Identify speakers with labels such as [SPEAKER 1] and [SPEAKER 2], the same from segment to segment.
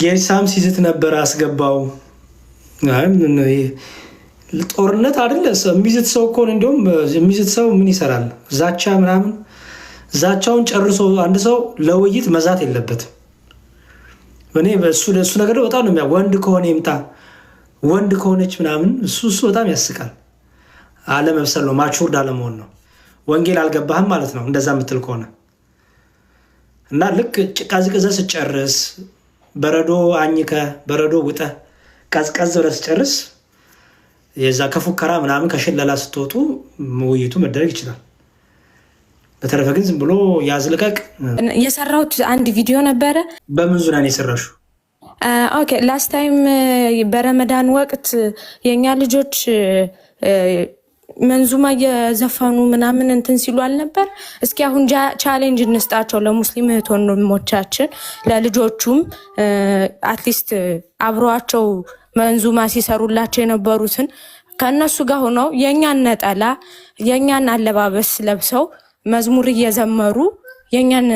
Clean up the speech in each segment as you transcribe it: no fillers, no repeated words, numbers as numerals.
[SPEAKER 1] ጌሳም ሲዝት ነበር አስገባው። ጦርነት አይደለ የሚዝት ሰው እኮ እንዲሁም የሚዝት ሰው ምን ይሰራል? ዛቻ ምናምን ዛቻውን ጨርሶ አንድ ሰው ለውይይት መዛት የለበትም። እኔ እሱ ነገር በጣም ነው ወንድ ከሆነ ይምጣ ወንድ ከሆነች ምናምን እሱ በጣም ያስቃል። አለመብሰል ነው፣ ማቹርድ አለመሆን ነው። ወንጌል አልገባህም ማለት ነው እንደዛ የምትል ከሆነ እና ልክ ጭቃዝቅዘ ስጨርስ በረዶ አኝከ በረዶ ውጠ ቀዝቀዝ ብለህ ስጨርስ የዛ ከፉከራ ምናምን ከሽለላ ስትወጡ ውይይቱ መደረግ ይችላል። በተረፈ ግን ዝም ብሎ ያዝልቀቅ።
[SPEAKER 2] የሰራሁት አንድ ቪዲዮ ነበረ።
[SPEAKER 1] በምን ዙሪያ ነው የሰራሽው?
[SPEAKER 2] ኦኬ ላስት ታይም በረመዳን ወቅት የእኛ ልጆች መንዙማ እየዘፈኑ ምናምን እንትን ሲሉ አልነበር? እስኪ አሁን ቻሌንጅ እንስጣቸው ለሙስሊም እህት ወንድሞቻችን፣ ለልጆቹም አትሊስት አብረዋቸው መንዙማ ሲሰሩላቸው የነበሩትን ከእነሱ ጋር ሆነው የእኛን ነጠላ የእኛን አለባበስ ለብሰው መዝሙር እየዘመሩ የእኛን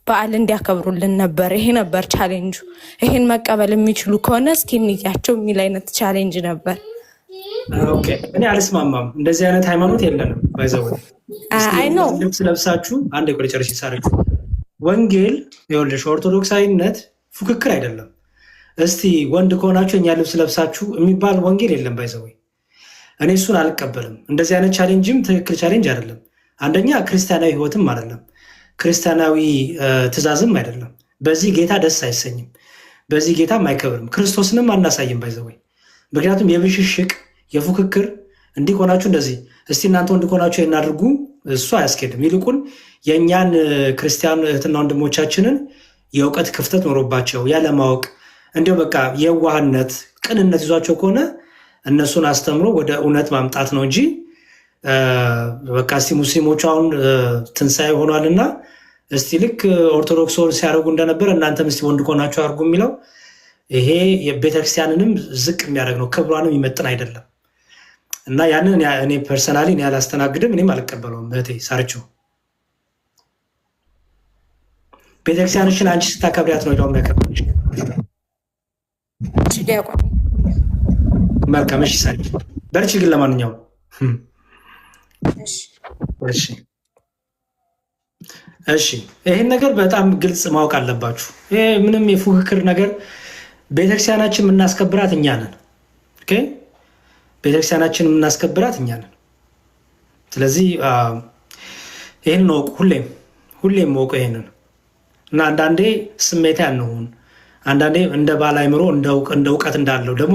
[SPEAKER 2] በዓል እንዲያከብሩልን ነበር። ይሄ ነበር ቻሌንጁ። ይሄን መቀበል የሚችሉ ከሆነ እስኪ እንያቸው የሚል አይነት ቻሌንጅ ነበር።
[SPEAKER 1] ኦኬ እኔ አልስማማም። እንደዚህ አይነት ሃይማኖት የለንም። ባይዘው ልብስ ለብሳችሁ አንድ የቆረጨርሽ ይሳረች ወንጌል ይኸውልሽ፣ ኦርቶዶክሳዊነት ፉክክር አይደለም። እስቲ ወንድ ከሆናችሁ እኛ ልብስ ለብሳችሁ የሚባል ወንጌል የለም። ባይዘው እኔ እሱን አልቀበልም። እንደዚህ አይነት ቻሌንጅም ትክክል ቻሌንጅ አይደለም። አንደኛ ክርስቲያናዊ ህይወትም አይደለም፣ ክርስቲያናዊ ትእዛዝም አይደለም። በዚህ ጌታ ደስ አይሰኝም፣ በዚህ ጌታም አይከብርም፣ ክርስቶስንም አናሳይም። ባይዘው ምክንያቱም የብሽሽቅ የፉክክር እንዲህ ከሆናችሁ እንደዚህ እስቲ እናንተ ወንድ ከሆናችሁ እናድርጉ፣ እሱ አያስኬድም። ይልቁን የእኛን ክርስቲያን እህትና ወንድሞቻችንን የእውቀት ክፍተት ኖሮባቸው ያለማወቅ እንዲሁ በቃ የዋህነት ቅንነት ይዟቸው ከሆነ እነሱን አስተምሮ ወደ እውነት ማምጣት ነው እንጂ በቃ እስቲ ሙስሊሞቹ አሁን ትንሣኤ ሆኗልና እስቲ ልክ ኦርቶዶክስ ሲያደርጉ እንደነበረ እናንተም እስቲ ወንድ ከሆናችሁ አድርጉ የሚለው ይሄ የቤተክርስቲያንንም ዝቅ የሚያደርግ ነው፣ ክብሯንም ይመጥን አይደለም። እና ያንን እኔ ፐርሰናሊ እኔ አላስተናግድም፣ እኔም አልቀበለውም። እህቴ ሳርቸው ቤተክርስቲያንሽን አንቺ ስታከብሪያት ነው ዳውም ያከብርሽ። መልካም እሺ፣ ሳርች በርቺ። ግን ለማንኛውም እሺ ይሄን ነገር በጣም ግልጽ ማወቅ አለባችሁ። ይሄ ምንም የፉክክር ነገር ቤተክርስቲያናችን የምናስከብራት እኛ ነን። ኦኬ ቤተክርስቲያናችን የምናስከብራት እኛ ነን። ስለዚህ ይህን ነው ሁሌም ወቁ ይሄንን እና አንዳንዴ ስሜታ አንሁን፣ አንዳንዴ እንደ ባለ አእምሮ እንደ እውቀት እንዳለው ደግሞ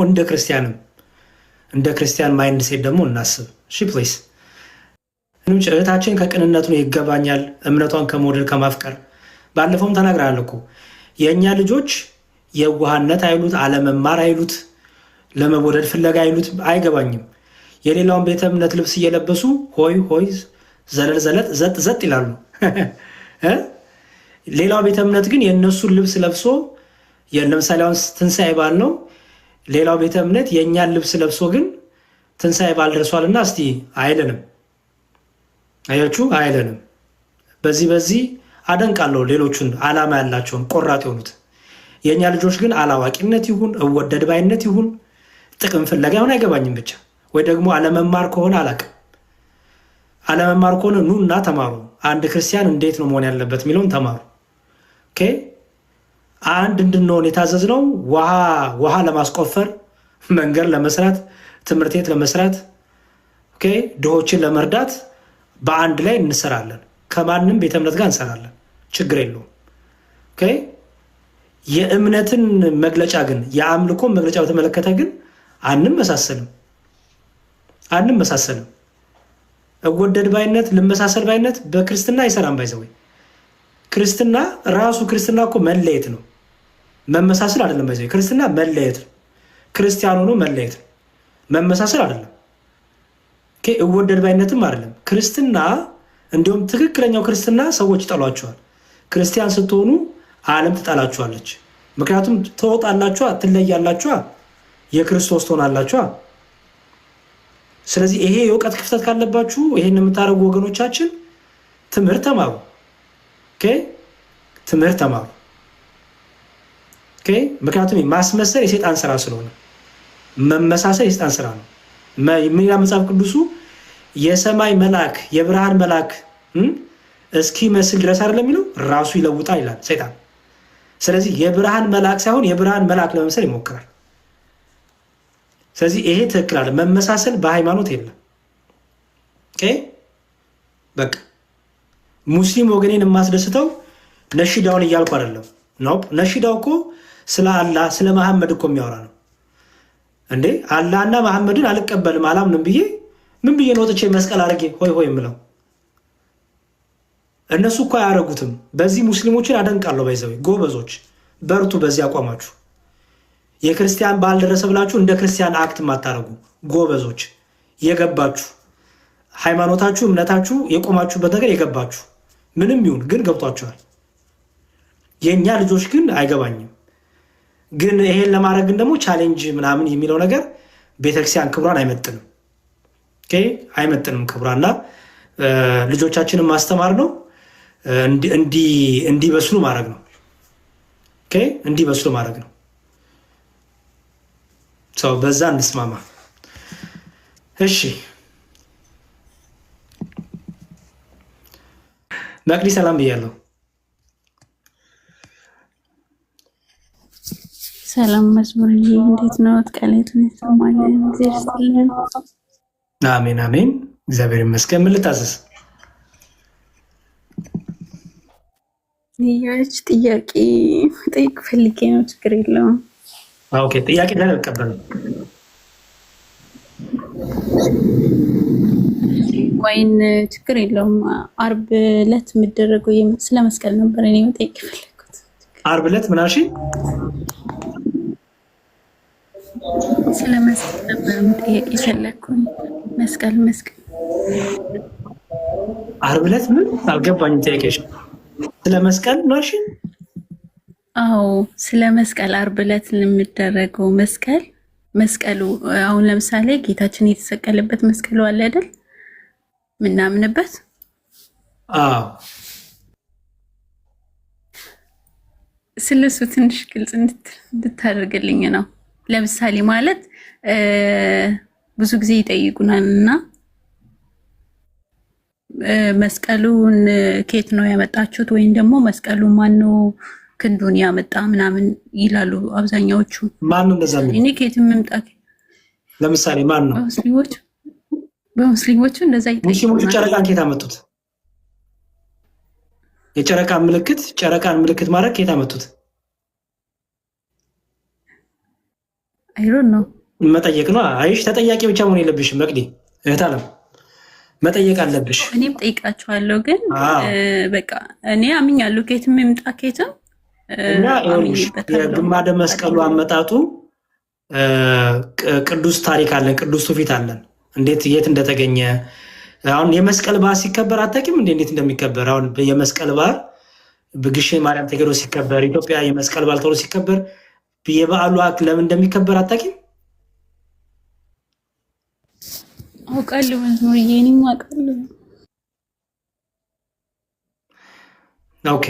[SPEAKER 1] እንደ ክርስቲያን ማይንድ ሴት ደግሞ እናስብ። እሺ ፕሊስ እህታችን ከቅንነቱ ነው ይገባኛል፣ እምነቷን ከመውደድ ከማፍቀር ባለፈውም ተናግራለሁ እኮ የእኛ ልጆች የዋህነት አይሉት አለመማር አይሉት ለመወደድ ፍለጋ አይሉት አይገባኝም። የሌላውን ቤተ እምነት ልብስ እየለበሱ ሆይ ሆይ ዘለል ዘለጥ ዘጥ ዘጥ ይላሉ። ሌላው ቤተ እምነት ግን የእነሱን ልብስ ለብሶ ለምሳሌ አሁን ትንሣኤ በዓል ነው። ሌላው ቤተ እምነት የእኛን ልብስ ለብሶ ግን ትንሣኤ በዓል ደርሷልና እስቲ አይለንም። አያችሁ አይለንም። በዚህ አደንቃለሁ ሌሎቹን ዓላማ ያላቸውን ቆራጥ የሆኑት። የእኛ ልጆች ግን አላዋቂነት ይሁን እወደድ ባይነት ይሁን ጥቅም ፍለጋ ይሁን አይገባኝም። ብቻ ወይ ደግሞ አለመማር ከሆነ አላቅም። አለመማር ከሆነ ኑ እና ተማሩ። አንድ ክርስቲያን እንዴት ነው መሆን ያለበት የሚለውን ተማሩ። ኦኬ አንድ እንድንሆን የታዘዝነው ውሃ ለማስቆፈር፣ መንገድ ለመስራት፣ ትምህርት ቤት ለመስራት፣ ኦኬ ድሆችን ለመርዳት በአንድ ላይ እንሰራለን። ከማንም ቤተ እምነት ጋር እንሰራለን፣ ችግር የለውም። ኦኬ የእምነትን መግለጫ ግን የአምልኮ መግለጫ በተመለከተ ግን አንመሳሰልም። እወደድ ባይነት ልመሳሰል ባይነት በክርስትና አይሰራም። ባይዘወይ ክርስትና ራሱ ክርስትና እኮ መለየት ነው፣ መመሳሰል አይደለም። ባይዘወይ ክርስትና መለየት ነው። ክርስቲያን ሆኖ መለየት ነው፣ መመሳሰል አይደለም። እወደድ ባይነትም አይደለም። ክርስትና እንዲሁም ትክክለኛው ክርስትና ሰዎች ይጠሏቸዋል። ክርስቲያን ስትሆኑ ዓለም ትጠላችኋለች። ምክንያቱም ትወጣላችኋ፣ ትለያላችኋ፣ የክርስቶስ ትሆናላችኋ። ስለዚህ ይሄ የእውቀት ክፍተት ካለባችሁ ይሄን የምታደርጉ ወገኖቻችን ትምህርት ተማሩ። ትምህርት ተማሩ። ምክንያቱም ማስመሰል የሰይጣን ስራ ስለሆነ መመሳሰል የሰይጣን ስራ ነው። ምን ይላል መጽሐፍ ቅዱሱ? የሰማይ መልአክ የብርሃን መልአክ እስኪ መስል ድረስ አይደለም የሚለው ራሱ ይለውጣል ይላል ሰይጣን። ስለዚህ የብርሃን መልአክ ሳይሆን የብርሃን መልአክ ለመምሰል ይሞክራል። ስለዚህ ይሄ ትክክል አለ። መመሳሰል በሃይማኖት የለም። በቃ ሙስሊም ወገኔን የማስደስተው ነሺዳውን እያልኩ አይደለም። ነሺዳው እኮ ስለ አላህ ስለ መሐመድ እኮ የሚያወራ ነው እንዴ። አላህና መሐመድን አልቀበልም አላምንም ብዬ ምን ብዬ ነው ወጥቼ መስቀል አድርጌ ሆይ ሆይ የምለው? እነሱ እኮ አያደርጉትም። በዚህ ሙስሊሞችን አደንቃለሁ። ባይዘው ጎበዞች፣ በርቱ በዚህ አቋማችሁ። የክርስቲያን ባህል ደረሰ ብላችሁ እንደ ክርስቲያን አክት ማታረጉ ጎበዞች፣ የገባችሁ ሃይማኖታችሁ እምነታችሁ የቆማችሁበት ነገር የገባችሁ ምንም ይሁን ግን ገብቷችኋል። የእኛ ልጆች ግን አይገባኝም። ግን ይሄን ለማድረግ ግን ደግሞ ቻሌንጅ ምናምን የሚለው ነገር ቤተክርስቲያን ክብሯን አይመጥንም፣ አይመጥንም ክብሯና ልጆቻችንን ማስተማር ነው፣ እንዲበስሉ ማድረግ ነው። እንዲበስሉ ማድረግ ነው። ሰው በዛ እንስማማ። እሺ መቅዲ ሰላም ብያለሁ።
[SPEAKER 3] ሰላም መዝሙር እንዴት ነው? ቃሌት ነው ይሰማል።
[SPEAKER 1] አሜን አሜን። እግዚአብሔር ይመስገን። ምን ልታዘዝ?
[SPEAKER 3] ያች ጥያቄ ጠይቅ ፈልጌ ነው። ችግር የለውም።
[SPEAKER 1] ኦኬ ጥያቄ ተቀበል።
[SPEAKER 3] ወይን ችግር የለውም። አርብ ዕለት የሚደረገው ስለ መስቀል ነበር እኔ መጠየቅ የፈለኩት።
[SPEAKER 1] አርብ ዕለት ምን አልሽኝ?
[SPEAKER 3] ስለ መስቀል ነበር መጠየቅ የፈለኩት። መስቀል
[SPEAKER 1] አርብ ዕለት ምን አልገባኝም። ጠይቄሽ ስለ መስቀል ነው አልሽኝ?
[SPEAKER 3] አዎ ስለ መስቀል አርብ ዕለት የሚደረገው መስቀሉ አሁን ለምሳሌ ጌታችን የተሰቀለበት መስቀሉ አለ አይደል? ምናምንበት ስለሱ ትንሽ ግልጽ እንድታደርግልኝ ነው። ለምሳሌ ማለት ብዙ ጊዜ ይጠይቁናል እና መስቀሉን ከየት ነው ያመጣችሁት ወይም ደግሞ መስቀሉ ማነው ክንዱን ያመጣ ምናምን ይላሉ አብዛኛዎቹ።
[SPEAKER 1] ማን ነው እንደዛ ነው?
[SPEAKER 3] እኔ ከየት መምጣ
[SPEAKER 1] ለምሳሌ ማን ነው?
[SPEAKER 3] በሙስሊሞቹ እንደዛ ይጠይቁናል።
[SPEAKER 1] ሙስሊሞቹ ጨረቃን ከየት አመጡት? የጨረቃን ምልክት ማድረግ ከየት አመጡት?
[SPEAKER 3] አይሮን ነው
[SPEAKER 1] መጠየቅ ነው። አይሽ ተጠያቂ ብቻ መሆን የለብሽም መቅዲ እህት አለም መጠየቅ አለብሽ።
[SPEAKER 3] እኔም ጠይቃቸዋለሁ ግን በቃ እኔ አምኛለሁ ከየትም ይምጣ ከየትም
[SPEAKER 1] እና የግማደ መስቀሉ አመጣጡ ቅዱስ ታሪክ አለን፣ ቅዱስ ትውፊት አለን። እንዴት የት እንደተገኘ አሁን የመስቀል በዓል ሲከበር አታውቂም እንዴ? እንዴት እንደሚከበር አሁን የመስቀል በዓል በግሼ ማርያም ተገዶ ሲከበር ኢትዮጵያ የመስቀል በዓል ተብሎ ሲከበር የበዓሉ ለምን እንደሚከበር አታውቂም?
[SPEAKER 3] አውቃለሁ መዝሙር እኔም አውቃለሁ።
[SPEAKER 1] ኦኬ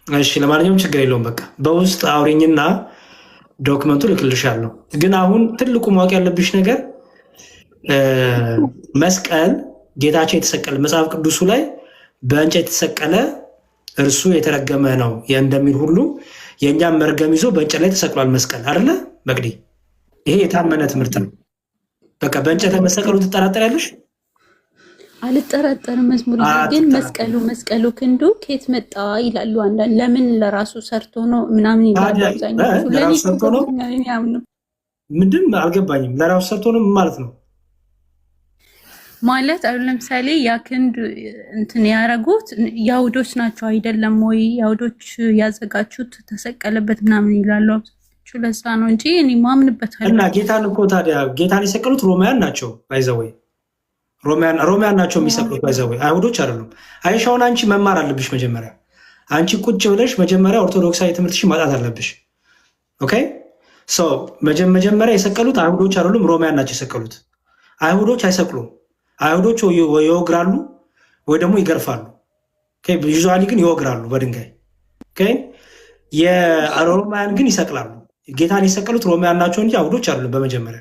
[SPEAKER 1] እሺ፣ ለማንኛውም ችግር የለውም። በቃ በውስጥ አውሪኝና ዶክመንቱ ልክልሻለሁ። ግን አሁን ትልቁ ማወቅ ያለብሽ ነገር መስቀል ጌታችን የተሰቀለ መጽሐፍ ቅዱሱ ላይ በእንጨት የተሰቀለ እርሱ የተረገመ ነው እንደሚል ሁሉ የእኛም መርገም ይዞ በእንጨት ላይ ተሰቅሏል መስቀል አይደለ መቅዲ? ይሄ የታመነ ትምህርት ነው። በቃ በእንጨት መሰቀሉ ትጠራጠሪያለሽ?
[SPEAKER 3] አልጠራጠርም። መዝሙር ግን መስቀሉ ክንዱ ከየት መጣ ይላሉ አንዳንድ። ለምን ለራሱ ሰርቶ ነው ምናምን ይላሉ አብዛኛው።
[SPEAKER 1] ለራሱ ሰርቶ ነው ምንድን አልገባኝም። ለራሱ ሰርቶ ነው ማለት ነው
[SPEAKER 3] ማለት አሁን ለምሳሌ ያ ክንድ እንትን ያረጉት ያውዶች ናቸው አይደለም ወይ? ያውዶች ያዘጋጁት ተሰቀለበት ምናምን ይላሉ። ለዛ ነው እንጂ እኔ ማምንበታለሁ። እና
[SPEAKER 1] ጌታን እኮ ታዲያ ጌታን የሰቀሉት ሮማያን ናቸው። ባይዘወይ ሮማያን ናቸው የሚሰቅሉት። ባይዘወይ አይሁዶች አይደሉም። አይሻውን አንቺ መማር አለብሽ መጀመሪያ። አንቺ ቁጭ ብለሽ መጀመሪያ ኦርቶዶክሳዊ ትምህርትሽ ማጣት አለብሽ። ኦኬ ሶ መጀመሪያ የሰቀሉት አይሁዶች አይደሉም፣ ሮማያን ናቸው የሰቀሉት። አይሁዶች አይሰቅሉም። አይሁዶች ይወግራሉ ወይ ደግሞ ይገርፋሉ። ዩዥዋሊ ግን ይወግራሉ በድንጋይ። የሮማያን ግን ይሰቅላሉ። ጌታን የሰቀሉት ሮማውያን ናቸው እንጂ አይሁዶች አይደሉም። በመጀመሪያ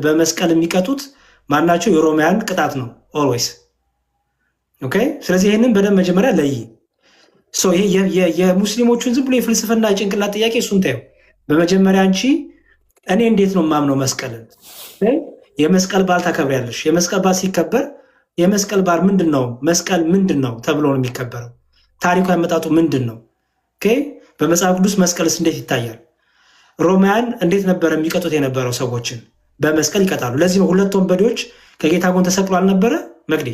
[SPEAKER 1] በመስቀል የሚቀጡት ማናቸው? የሮማውያን ቅጣት ነው ኦልዌይስ። ኦኬ። ስለዚህ ይህንን በደንብ መጀመሪያ ለይ። የሙስሊሞቹን ዝም ብሎ የፍልስፍና የጭንቅላት ጥያቄ እሱን ታየው። በመጀመሪያ አንቺ እኔ እንዴት ነው የማምነው መስቀልን? የመስቀል በዓል ታከብሪያለሽ። የመስቀል በዓል ሲከበር የመስቀል በዓል ምንድን ነው? መስቀል ምንድን ነው ተብሎ ነው የሚከበረው? ታሪኩ ያመጣጡ ምንድን ነው? በመጽሐፍ ቅዱስ መስቀልስ እንዴት ይታያል? ሮማውያን እንዴት ነበር የሚቀጡት የነበረው? ሰዎችን በመስቀል ይቀጣሉ። ለዚህ ነው ሁለት ወንበዴዎች ከጌታ ጎን ተሰቅሎ አልነበረ መግዴ?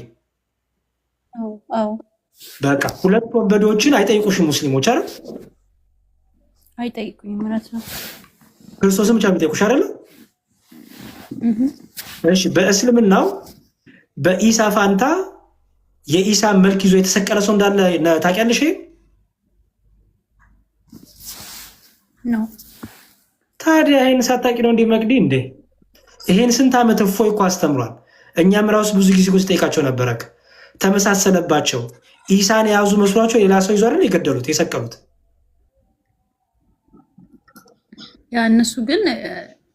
[SPEAKER 1] በቃ ሁለት ወንበዴዎችን አይጠይቁሽም ሙስሊሞች አይደል?
[SPEAKER 3] አይጠይቁኝም ማለት ነው።
[SPEAKER 1] ክርስቶስም ብቻ የሚጠይቁሽ አይደለ? እሺ። በእስልምናው በኢሳ ፋንታ የኢሳን መልክ ይዞ የተሰቀለ ሰው እንዳለ ታውቂያለሽ?
[SPEAKER 3] ነው
[SPEAKER 1] ታዲያ ይህን ሳታውቂ ነው እንዴ መግዲ? እንዴ ይሄን ስንት ዓመት እፎይ እኮ አስተምሯል። እኛም ራሱ ብዙ ጊዜ ውስጥ ጠይቃቸው ነበረ። ተመሳሰለባቸው። ኢሳን የያዙ መስሏቸው ሌላ ሰው ይዞ አይደል የገደሉት የሰቀሉት።
[SPEAKER 3] ያ እነሱ ግን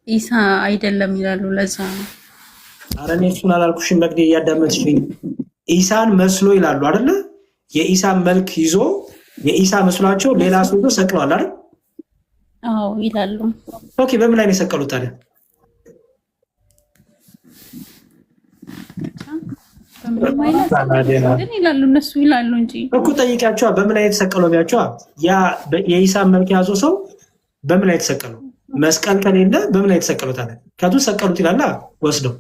[SPEAKER 3] ኢሳ አይደለም ይላሉ። ለዛ ነው።
[SPEAKER 1] ኧረ እኔ እሱን አላልኩሽም መግዲ፣ እያዳመጥሽኝ። ኢሳን መስሎ ይላሉ አይደለ? የኢሳን መልክ ይዞ የኢሳ መስሏቸው ሌላ ሰው ይዞ ሰቅለዋል አይደል?
[SPEAKER 3] አዎ ይላሉ።
[SPEAKER 1] ኦኬ። በምን ላይ ነው የሰቀሉት ታዲያ?
[SPEAKER 3] ግን ይላሉ እነሱ ይላሉ እንጂ
[SPEAKER 1] እኮ ጠይቂያቸዋ። በምን ላይ የተሰቀለው ቢያቸዋ? ያ የኢሳን መልክ የያዘው ሰው በምን ላይ የተሰቀለው? መስቀል ከሌለ በምን ላይ የተሰቀሉት አለ? ከቱን ሰቀሉት ይላል ወስደው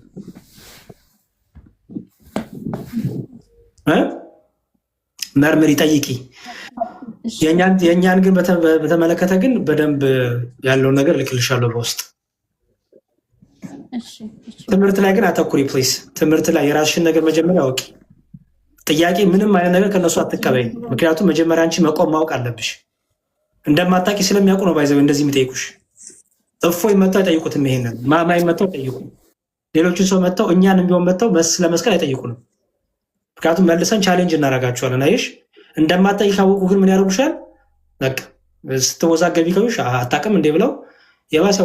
[SPEAKER 1] መርምሪ፣ ጠይቂ። የእኛን ግን በተመለከተ ግን በደንብ ያለውን ነገር ልክልሻለሁ በውስጥ። ትምህርት ላይ ግን አተኩሪ ፕሊስ። ትምህርት ላይ የራስሽን ነገር መጀመሪያ አውቂ። ጥያቄ ምንም አይነት ነገር ከነሱ አትቀበይ። ምክንያቱም መጀመሪያ አንቺ መቆም ማወቅ አለብሽ። እንደማታውቂ ስለሚያውቁ ነው ባይዘው እንደዚህ የሚጠይቁሽ። እፎይ መጥተው አይጠይቁትም። ይሄንን ማማይ መጥተው አይጠይቁ። ሌሎችን ሰው መጥተው እኛን ቢሆን መጥተው ስለመስቀል አይጠይቁንም። ምክንያቱም መልሰን ቻሌንጅ እናደርጋቸዋለን። አየሽ፣ እንደማታውቂ ካወቁ ግን ምን ያደርጉሻል? በቃ ስትወዛገቢ ከዩሽ አታውቅም እንዴ ብለው የባሰ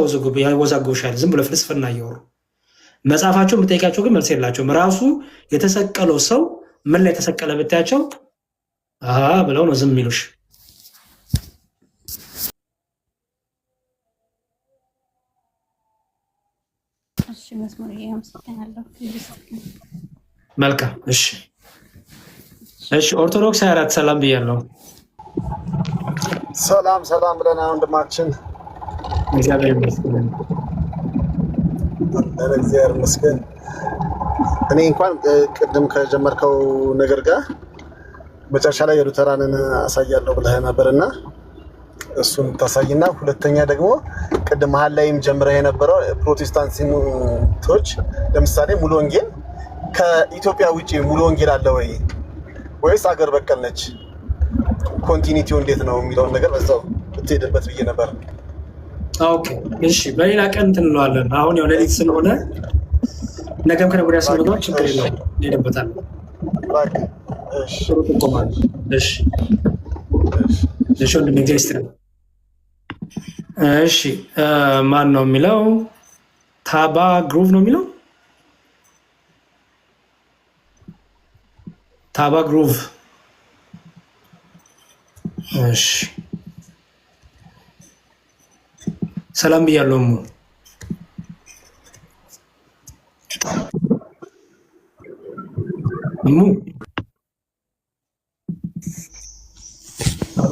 [SPEAKER 1] ያወዛግቡሻል። ዝም ብሎ ፍልስፍና እያወሩ መጽሐፋቸው የምጠይቃቸው ግን መልስ የላቸውም። ራሱ የተሰቀለው ሰው ምን ላይ ተሰቀለ ብታያቸው ብለው ነው ዝም የሚሉሽ። መልካም። እሺ፣ ኦርቶዶክስ 24 ሰላም ብያለሁ።
[SPEAKER 4] ሰላም ብለና ወንድማችን።
[SPEAKER 1] እግዚአብሔር ይመስገን።
[SPEAKER 4] እግዚአብሔር ይመስገን። እኔ እንኳን ቅድም ከጀመርከው ነገር ጋር መጨረሻ ላይ የሉተራንን አሳያለሁ ብለህ ነበርና እሱን ታሳይና፣ ሁለተኛ ደግሞ ቅድም መሀል ላይም ጀምረህ የነበረው ፕሮቴስታንቶች ለምሳሌ ሙሉ ወንጌል ከኢትዮጵያ ውጪ ሙሉ ወንጌል አለ ወይ ወይስ አገር በቀል ነች? ኮንቲኒቲው እንዴት ነው የሚለውን ነገር በዛው ብትሄድበት ብዬ ነበር።
[SPEAKER 1] ኦኬ እሺ፣ በሌላ ቀን እንለዋለን። አሁን ያው ሌሊት ስለሆነ ነገም ከነገ ወዲያ ስለሆነ ችግር የለውም፣ እንሄድበታለን። እሺ ወንድሜ እግዚአብሔር ይስጥልኝ። እሺ ማን ነው የሚለው? ታባ ግሩቭ ነው የሚለው። ታባ ግሩቭ። እሺ ሰላም ብያለሁ።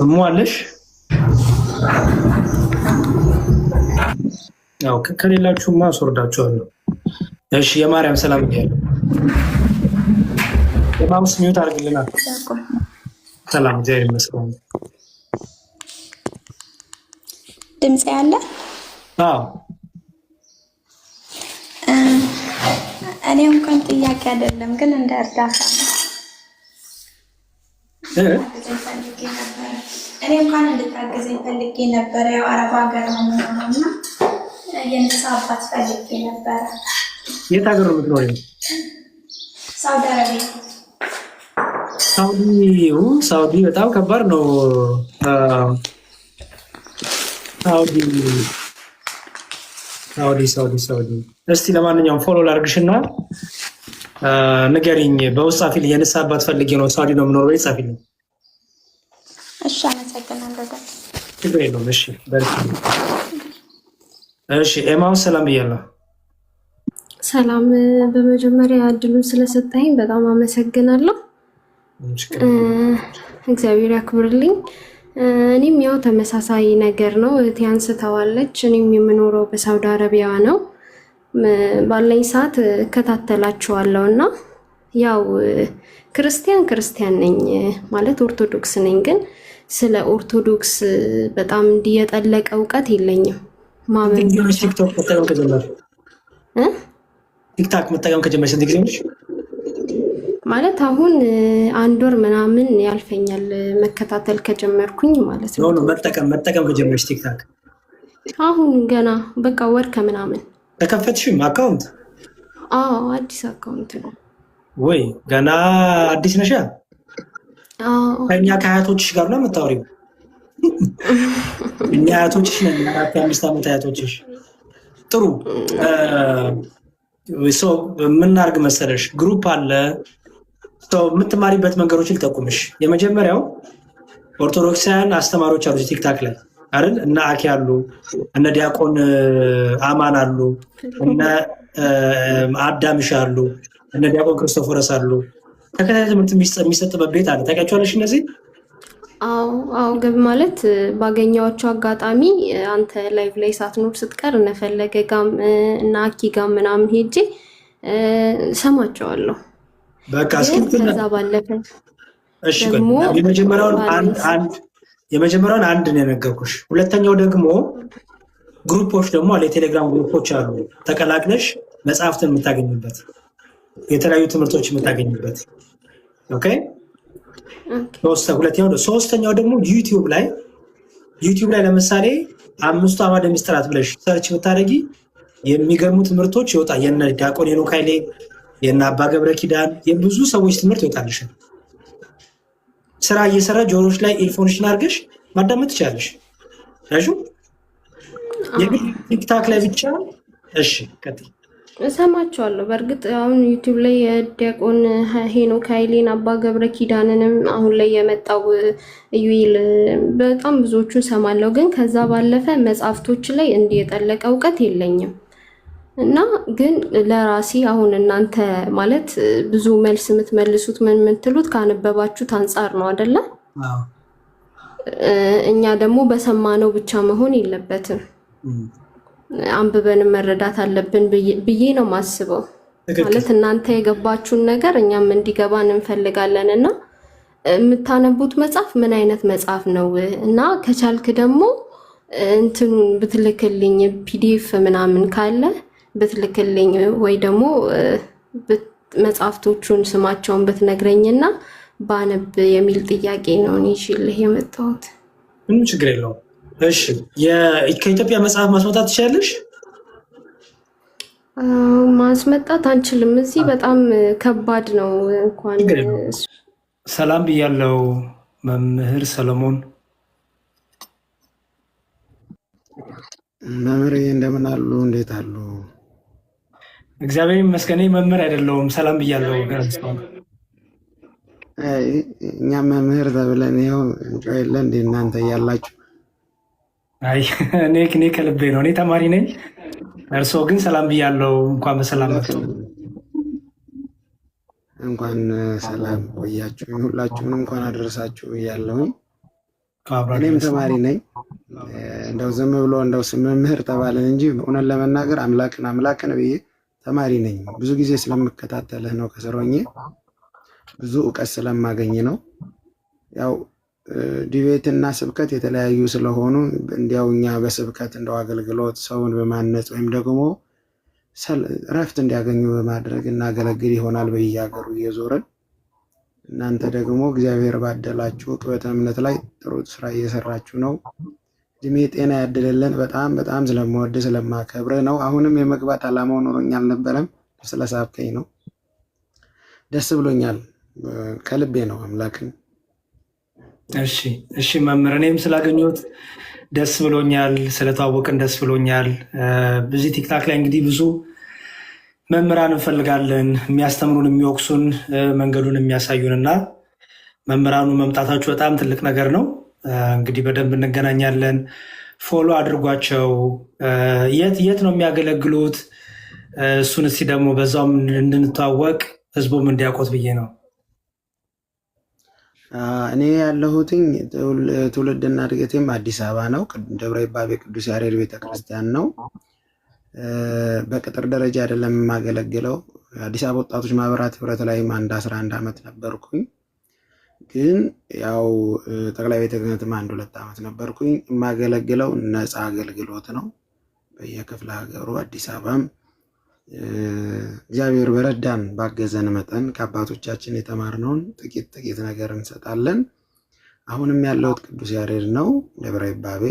[SPEAKER 1] እሙ አለሽ? ያው ከሌላችሁማ አስወርዳችኋለሁ። እሺ የማርያም ሰላም ብያለሁ። የማሙስ ሚዩት አድርግልናል። ሰላም እግዚአብሔር ይመስገን።
[SPEAKER 5] ድምጽ ያለ?
[SPEAKER 1] አዎ
[SPEAKER 5] እኔ እንኳን ጥያቄ አይደለም ግን እንደ እርዳታ ነው። እኔ እንኳን እንድታገዘኝ ፈልጌ ነበረ። ያው አረብ ሀገር ነው እና የንስሐ አባት ፈልጌ ነበረ።
[SPEAKER 1] የት ሀገር ነው የምትኖሪው?
[SPEAKER 5] ሳውዲ አረቢያ።
[SPEAKER 1] ሳውዲ በጣም ከባድ ነው። ሳውዲ። እስቲ ለማንኛውም ፎሎ ላድርግሽና ንገሪኝ። በውስጥ ጻፊልኝ። የንስሐ አባት ፈልጌ ነው ሳውዲ ነው የምኖረው። ቤት ጻፊልኝ።
[SPEAKER 5] እሺ፣ አመሰግናለሁ።
[SPEAKER 1] ችግር የለውም። እሺ በርቺ። እሺ ኤማውስ ሰላም ብያለሁ።
[SPEAKER 6] ሰላም። በመጀመሪያ እድሉን ስለሰጠኝ በጣም አመሰግናለሁ። እግዚአብሔር ያክብርልኝ። እኔም ያው ተመሳሳይ ነገር ነው። እህቴ አንስተዋለች። እኔም የምኖረው በሳውዲ አረቢያ ነው። ባለኝ ሰዓት እከታተላችኋለሁ እና ያው ክርስቲያን ነኝ ማለት ኦርቶዶክስ ነኝ፣ ግን ስለ ኦርቶዶክስ በጣም እንዲየጠለቀ እውቀት የለኝም።
[SPEAKER 1] ቲክታክ መጠቀም ከጀመርሽ ስንት ጊዜ ነሽ?
[SPEAKER 6] ማለት አሁን 1 ወር ምናምን ያልፈኛል መከታተል ከጀመርኩኝ ማለት ነው።
[SPEAKER 1] መጠቀም ከጀመርሽ ቲክታክ
[SPEAKER 6] አሁን ገና በቃ ወር ከምናምን።
[SPEAKER 1] ተከፈትሽም አካውንት?
[SPEAKER 6] አዎ አዲስ አካውንት ነው።
[SPEAKER 1] ወይ ገና አዲስ ነሻ? ከእኛ ከአያቶችሽ ጋር ነው የምታወሪው? እኛ አያቶችሽ ነን፣ 4-5 ዓመት አያቶችሽ። ጥሩ ሰው የምናርግ መሰለሽ፣ ግሩፕ አለ ሰው የምትማሪበት መንገዶችን ልጠቁምሽ። የመጀመሪያው ኦርቶዶክሳውያን አስተማሪዎች አሉ ቲክታክ ላይ አይደል? እነ አኪ አሉ፣ እነ ዲያቆን አማን አሉ፣ እነ አዳምሽ አሉ፣ እነ ዲያቆን ክርስቶፎረስ አሉ። ተከታታይ ትምህርት የሚሰጥበት ቤት አለ። ታውቂያቸዋለሽ እነዚህ?
[SPEAKER 6] አዎ ገብ ማለት ባገኘኋቸው አጋጣሚ አንተ ላይቭ ላይ ሳትኖር ስትቀር እነፈለገ ጋም እና አኪ ጋም ምናምን ሄጄ ሰማቸዋለሁ።
[SPEAKER 1] በቃ
[SPEAKER 6] ከዛ ባለፈ
[SPEAKER 1] የመጀመሪያውን አንድ ነው የነገርኩሽ። ሁለተኛው ደግሞ ግሩፖች ደግሞ አለ፣ የቴሌግራም ግሩፖች አሉ። ተቀላቅለሽ መጽሐፍትን የምታገኝበት፣ የተለያዩ ትምህርቶች የምታገኝበት። ኦኬ። ሶስተኛው ደግሞ ዩቲዩብ ላይ ለምሳሌ 5 አዕማደ ምስጢራት ብለሽ ሰርች ብታደርጊ የሚገርሙ ትምህርቶች ይወጣ። የነ ዲያቆን ሄኖክ ኃይሌ፣ የነ አባ ገብረ ኪዳን የብዙ ሰዎች ትምህርት ይወጣልሻል። ስራ እየሰራ ጆሮች ላይ ኤልፎንሽን አድርገሽ ማዳመጥ ትችላለሽ። የግድ ቲክታክ ላይ ብቻ። እሺ ቀጥይ።
[SPEAKER 6] እሰማቸዋለሁ። በእርግጥ አሁን ዩቲዩብ ላይ የዲያቆን ሄኖክ ኃይሌን፣ አባ ገብረ ኪዳንንም አሁን ላይ የመጣው ኢዩኤል በጣም ብዙዎቹን ሰማለሁ። ግን ከዛ ባለፈ መጽሐፍቶች ላይ እንዲህ የጠለቀ እውቀት የለኝም እና ግን ለራሴ አሁን እናንተ ማለት ብዙ መልስ የምትመልሱት ምን የምትሉት ካነበባችሁት አንጻር ነው አይደለ? እኛ ደግሞ በሰማነው ብቻ መሆን የለበትም፣ አንብበንም መረዳት አለብን ብዬ ነው ማስበው። ማለት እናንተ የገባችሁን ነገር እኛም እንዲገባን እንፈልጋለን እና የምታነቡት መጽሐፍ ምን አይነት መጽሐፍ ነው እና ከቻልክ ደግሞ እንትኑን ብትልክልኝ ፒዲኤፍ ምናምን ካለ ብትልክልኝ ወይ ደግሞ መጽሐፍቶቹን ስማቸውን ብትነግረኝና ባነብ የሚል ጥያቄ ነው ይሽልህ የመጣሁት።
[SPEAKER 1] ምንም ችግር የለውም። እሺ ከኢትዮጵያ መጽሐፍ ማስመጣት ትችላለሽ?
[SPEAKER 6] ማስመጣት አንችልም። እዚህ በጣም ከባድ ነው። እንኳን
[SPEAKER 1] ሰላም ብያለው መምህር ሰለሞን።
[SPEAKER 7] መምህር እንደምን አሉ? እንዴት አሉ?
[SPEAKER 1] እግዚአብሔር ይመስገን። መምህር አይደለሁም። ሰላም ብያለው።
[SPEAKER 7] እኛም መምህር ተብለን ይኸው እንጨው የለ እንደ እናንተ እያላችሁ።
[SPEAKER 1] አይ እኔ ከልቤ ነው። እኔ ተማሪ ነኝ። እርስዎ ግን ሰላም ብያለው። እንኳን በሰላም መጡ።
[SPEAKER 7] እንኳን ሰላም ቆያችሁ። ሁላችሁንም እንኳን አደረሳችሁ እያለሁኝ። እኔም ተማሪ ነኝ። እንደው ዝም ብሎ እንደው መምህር ተባለን እንጂ እውነት ለመናገር አምላክን ብዬ ተማሪ ነኝ። ብዙ ጊዜ ስለምከታተልህ ነው፣ ከስር ሆኜ ብዙ እውቀት ስለማገኝ ነው። ያው ዲቤትና ስብከት የተለያዩ ስለሆኑ እንዲያው እኛ በስብከት እንደው አገልግሎት ሰውን በማነጽ ወይም ደግሞ እረፍት እንዲያገኙ በማድረግ እናገለግል ይሆናል በየሀገሩ እየዞርን። እናንተ ደግሞ እግዚአብሔር ባደላችሁ ቅበተ እምነት ላይ ጥሩ ስራ እየሰራችሁ ነው። እድሜ ጤና ያድልልን። በጣም ስለምወድ ስለማከብር ነው። አሁንም የመግባት ዓላማው ኖሮኝ አልነበረም፣ ስለሳብከኝ ነው። ደስ ብሎኛል። ከልቤ ነው አምላክን።
[SPEAKER 1] እሺ መምህር፣ እኔም ስላገኘሁት ደስ ብሎኛል። ስለተዋወቅን ደስ ብሎኛል። ብዙ ቲክታክ ላይ እንግዲህ ብዙ መምህራን እንፈልጋለን፣ የሚያስተምሩን፣ የሚወቅሱን፣ መንገዱን የሚያሳዩን እና መምህራኑ መምጣታችሁ በጣም ትልቅ ነገር ነው። እንግዲህ በደንብ እንገናኛለን። ፎሎ አድርጓቸው። የት ነው የሚያገለግሉት? እሱን እስቲ ደግሞ በዛውም እንድንተዋወቅ ህዝቡም እንዲያውቁት ብዬ ነው።
[SPEAKER 7] እኔ ያለሁትኝ ትውልድና እድገቴም አዲስ አበባ ነው። ደብረ ይባቤ ቅዱስ ያሬድ ቤተክርስቲያን ነው። በቅጥር ደረጃ አይደለም የማገለግለው። አዲስ አበባ ወጣቶች ማህበራት ህብረት ላይ አንድ 11 ዓመት ነበርኩኝ። ግን ያው ጠቅላይ ቤተ ክህነትም 1-2 ዓመት ነበርኩኝ። የማገለግለው ነፃ አገልግሎት ነው በየክፍለ ሀገሩ አዲስ አበባም እግዚአብሔር በረዳን ባገዘን መጠን ከአባቶቻችን የተማርነውን ጥቂት ነገር እንሰጣለን። አሁንም ያለሁት ቅዱስ ያሬድ ነው ደብረ ይባቤ።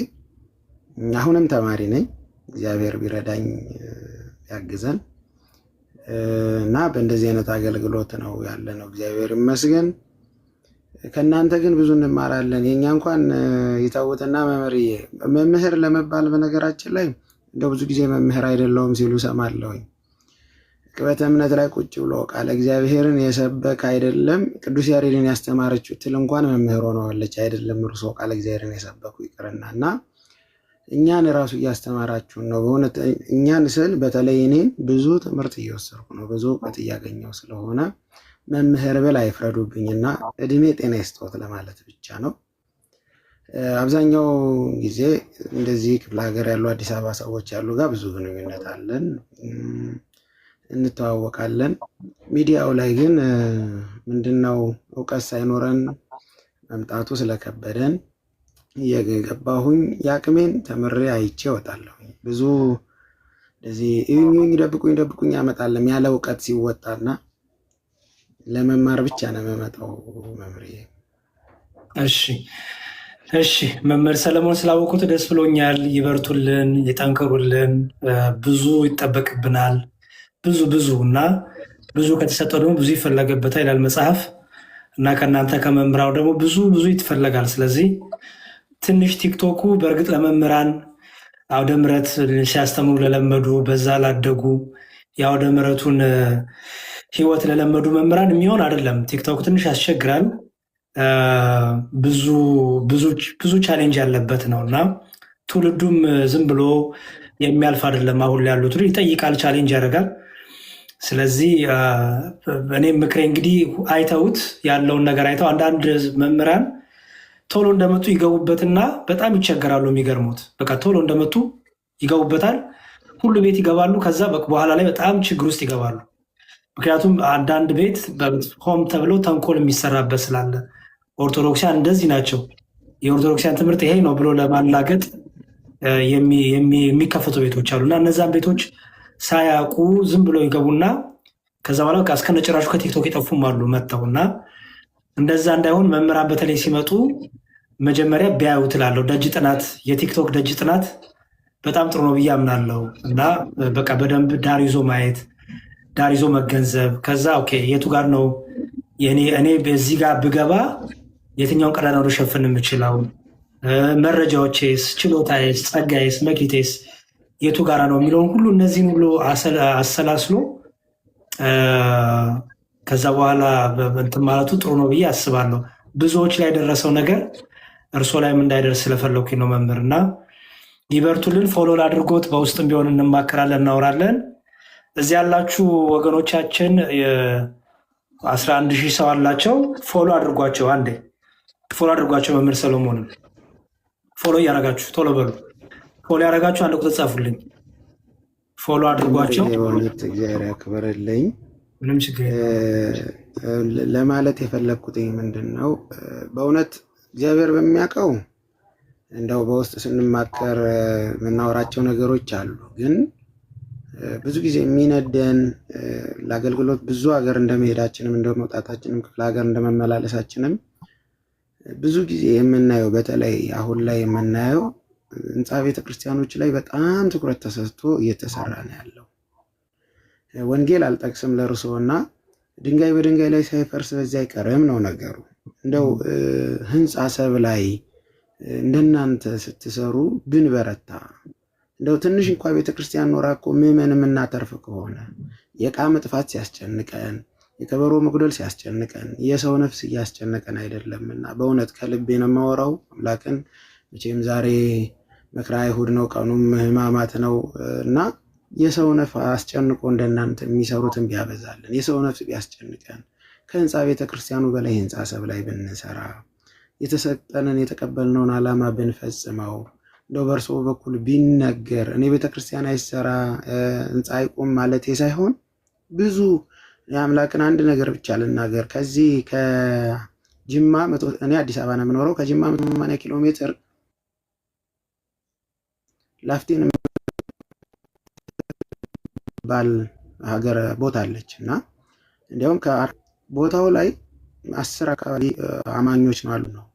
[SPEAKER 7] አሁንም ተማሪ ነኝ። እግዚአብሔር ቢረዳኝ ያግዘን እና በእንደዚህ አይነት አገልግሎት ነው ያለ ነው። እግዚአብሔር ይመስገን። ከእናንተ ግን ብዙ እንማራለን። የኛ እንኳን ይታወትና መምህር ለመባል በነገራችን ላይ እንደው ብዙ ጊዜ መምህር አይደለሁም ሲሉ ሰማለሁኝ። ቅበተ እምነት ላይ ቁጭ ብሎ ቃለ እግዚአብሔርን የሰበክ አይደለም ቅዱስ ያሬድን ያስተማረችው ትል እንኳን መምህር ሆነዋለች። አይደለም እርሶ ቃለ እግዚአብሔርን የሰበኩ ይቅርና እና እኛን ራሱ እያስተማራችሁን ነው። በእውነት እኛን ስል በተለይ እኔን ብዙ ትምህርት እየወሰድኩ ነው፣ ብዙ እውቀት እያገኘው ስለሆነ መምህር ብል አይፍረዱብኝና እድሜ ጤና ይስጥዎት ለማለት ብቻ ነው። አብዛኛው ጊዜ እንደዚህ ክፍለ ሀገር ያሉ አዲስ አበባ ሰዎች ያሉ ጋር ብዙ ግንኙነት አለን፣ እንተዋወቃለን። ሚዲያው ላይ ግን ምንድነው እውቀት ሳይኖረን መምጣቱ ስለከበደን እየገባሁኝ የአቅሜን ተምሬ አይቼ እወጣለሁ። ብዙ እንደዚህ ደብቁኝ ያመጣለም ያለ እውቀት ሲወጣና ለመማር ብቻ ነው የምመጣው። መምሬ
[SPEAKER 1] እሺ መምህር ሰለሞን ስላወቁት ደስ ብሎኛል። ይበርቱልን፣ ይጠንክሩልን። ብዙ ይጠበቅብናል፣ ብዙ እና ብዙ ከተሰጠው ደግሞ ብዙ ይፈለገበታል ይላል መጽሐፍ እና ከእናንተ ከመምህራው ደግሞ ብዙ ይትፈለጋል። ስለዚህ ትንሽ ቲክቶኩ በእርግጥ ለመምህራን አውደ ምሕረት ሲያስተምሩ ለለመዱ፣ በዛ ላደጉ የአውደ ምሕረቱን ህይወት ለለመዱ መምህራን የሚሆን አይደለም። ቲክቶክ ትንሽ ያስቸግራል። ብዙ ቻሌንጅ ያለበት ነው እና ትውልዱም ዝም ብሎ የሚያልፍ አይደለም። አሁን ላይ ያሉት ይጠይቃል፣ ቻሌንጅ ያደርጋል። ስለዚህ እኔ ምክሬ እንግዲህ አይተውት ያለውን ነገር አይተው አንዳንድ መምህራን ቶሎ እንደመጡ ይገቡበትና በጣም ይቸገራሉ። የሚገርሙት በቃ ቶሎ እንደመጡ ይገቡበታል፣ ሁሉ ቤት ይገባሉ። ከዛ በኋላ ላይ በጣም ችግር ውስጥ ይገባሉ። ምክንያቱም አንዳንድ ቤት ሆም ተብሎ ተንኮል የሚሰራበት ስላለ ኦርቶዶክሲያን እንደዚህ ናቸው፣ የኦርቶዶክሲያን ትምህርት ይሄ ነው ብሎ ለማላገጥ የሚከፈቱ ቤቶች አሉ እና እነዛን ቤቶች ሳያውቁ ዝም ብሎ ይገቡና ከዛ በኋላ እስከነጭራሹ ከቲክቶክ የጠፉም አሉ መጥተው እና እንደዛ እንዳይሆን መምህራን በተለይ ሲመጡ መጀመሪያ ቢያዩ ትላለሁ። ደጅ ጥናት፣ የቲክቶክ ደጅ ጥናት በጣም ጥሩ ነው ብዬ አምናለሁ እና በቃ በደንብ ዳር ይዞ ማየት፣ ዳር ይዞ መገንዘብ። ከዛ ኦኬ የቱ ጋር ነው እኔ በዚህ ጋር ብገባ የትኛውን ቀዳዳ ነው ልሸፍን የምችለው፣ መረጃዎቼስ፣ ችሎታዬስ፣ ጸጋዬስ፣ መክሊቴስ የቱ ጋራ ነው የሚለውን ሁሉ እነዚህን ሁሉ አሰላስሎ ከዛ በኋላ እንትን ማለቱ ጥሩ ነው ብዬ አስባለሁ። ብዙዎች ላይ የደረሰው ነገር እርሶ ላይም እንዳይደርስ ስለፈለኩኝ ነው መምህር እና ይበርቱልን። ፎሎ ላድርጎት፣ በውስጥም ቢሆን እንማከራለን፣ እናወራለን። እዚህ ያላችሁ ወገኖቻችን 11,000 ሰው አላቸው። ፎሎ አድርጓቸው፣ አንዴ ፎሎ አድርጓቸው። መምህር ሰሎሞንም ፎሎ እያረጋችሁ ቶሎ በሉ። ፎሎ ያረጋችሁ አንድ ቁጥር ጻፉልኝ። ፎሎ አድርጓቸው።
[SPEAKER 7] እግዚአብሔር ያክብርልኝ።
[SPEAKER 1] ምንም ችግር
[SPEAKER 7] ለማለት የፈለግኩትኝ ምንድን ነው፣ በእውነት እግዚአብሔር በሚያውቀው እንደው በውስጥ ስንማከር የምናወራቸው ነገሮች አሉ። ግን ብዙ ጊዜ የሚነደን ለአገልግሎት ብዙ ሀገር እንደመሄዳችንም እንደመውጣታችንም ክፍለ ሀገር እንደመመላለሳችንም ብዙ ጊዜ የምናየው በተለይ አሁን ላይ የምናየው ህንፃ ቤተክርስቲያኖች ላይ በጣም ትኩረት ተሰጥቶ እየተሰራ ነው ያለው። ወንጌል አልጠቅስም ለርሶ እና ድንጋይ በድንጋይ ላይ ሳይፈርስ በዚህ አይቀርም ነው ነገሩ። እንደው ህንፃ ሰብ ላይ እንደናንተ ስትሰሩ ብንበረታ እንደው ትንሽ እንኳ ቤተክርስቲያን ኖራ እኮ ምዕመን የምናተርፍ ከሆነ የዕቃ መጥፋት ሲያስጨንቀን የከበሮ መጉደል ሲያስጨንቀን የሰው ነፍስ እያስጨነቀን አይደለምና በእውነት ከልቤ ነው የማወራው። አምላክን መቼም ዛሬ መክራ አይሁድ ነው፣ ቀኑም ሕማማት ነው እና የሰው ነፍስ አስጨንቆ እንደናንተ የሚሰሩትን ቢያበዛልን የሰው ነፍስ ቢያስጨንቀን ከህንፃ ቤተክርስቲያኑ በላይ ህንፃ ሰብ ላይ ብንሰራ የተሰጠንን የተቀበልነውን ዓላማ ብንፈጽመው እንደው በእርሶ በኩል ቢነገር እኔ ቤተክርስቲያን አይሰራ ህንፃ አይቆም ማለት ሳይሆን ብዙ የአምላክን አንድ ነገር ብቻ ልናገር። ከዚህ ከጅማ እኔ አዲስ አበባ ነው የምኖረው። ከጅማ 180 ኪሎ ሜትር ላፍቴን ባል ሀገር ቦታ አለች እና እንዲያውም ከቦታው ላይ 10 አካባቢ አማኞች ነው አሉ ነው።